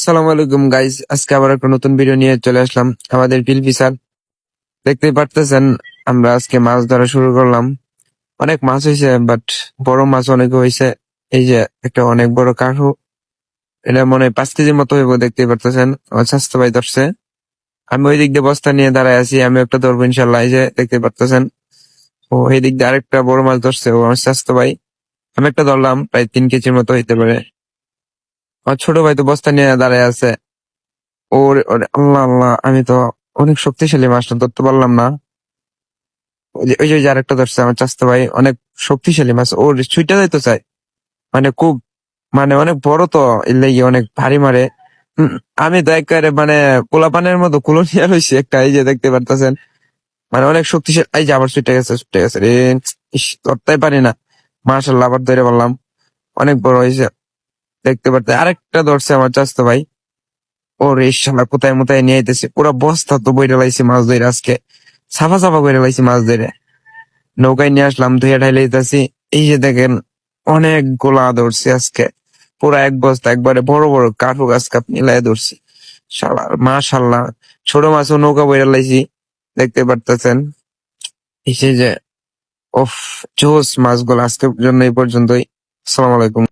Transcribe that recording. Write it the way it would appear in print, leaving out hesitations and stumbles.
সালাম আলাইকুম গাইজ, আজকে আবার একটা নতুন ভিডিও নিয়ে চলে আসলাম আমাদের বিল ফিশার। দেখতেই পারতেছেন আমরা আজকে মাছ ধরা শুরু করলাম। অনেক মাছ হয়েছে, বাট বড় মাছ অনেক হয়েছে। এই যে একটা অনেক বড় কাঠু, এটা মনে হয় 5 কেজির মতো হইব। দেখতেই পারতেছেন আমার স্বাস্থ্য ভাই ধরছে। আমি ওই দিক দিয়ে বস্তা নিয়ে দাঁড়ায় আছি, আমি একটা ধরবো ইনশাল্লাহ। এই যে দেখতে পারতেছেন, ও এই দিক দিয়ে আরেকটা বড় মাছ ধরছে, ও আমার স্বাস্থ্য ভাই। আমি একটা ধরলাম, প্রায় 3 কেজির মতো হইতে পারে। আমার ছোট ভাই তো বস্তা নিয়ে দাঁড়ায় আছে। ওর ওরে আল্লাহ আল্লাহ, আমি তো অনেক শক্তিশালী মাছটা ধরতে পারলাম না। ওই যে আরেকটা ধরছে আমার চাস্তো ভাই, অনেক শক্তিশালী মাছ। ওর ছুইটা যাইতে চাই, মানে খুব, মানে অনেক বড় তো, এর লাগি অনেক ভারী মারে। উম, আমি তো একেবারে মানে পোলাপানের মতো কুলো নিয়ে রয়েছি একটা। এই যে দেখতে পারতেছেন, মানে অনেক শক্তিশালী। এই যে আবার ছুটে গেছে রে। ইস, ধরতেই পারি না। মাশাল্লাহ, আবার ধরে বললাম। অনেক বড় হয়েছে। দেখতে পারতে আরেকটা ধরছে আমার চাস্তো ভাই। ওর এই শালা কোথায় মোথায় নিয়ে আইতেছে, পুরা বস্তা তো বইরা লাইছি মাছ ধরে আজকে। সাফা সাফা করে লাইছি মাছ ধরে। নৌকায় নিয়ে আসলাম, ধুয়ে ঢাইলে দিতেছি। এই যে দেখেন, অনেক গোলা ধরছি আজকে। পুরা এক বস্তা, একবারে বড় বড় কাঠু গাছ কাপ মিলাই ধরছি। শালা মাশাল্লাহ, ছোট মাছও নৌকা বইরা লাইছি। দেখতে পারতেছেন এই যে যে, ওফ, জোস মাছগুলো। আজকের জন্য এই পর্যন্তই। আসসালামু আলাইকুম।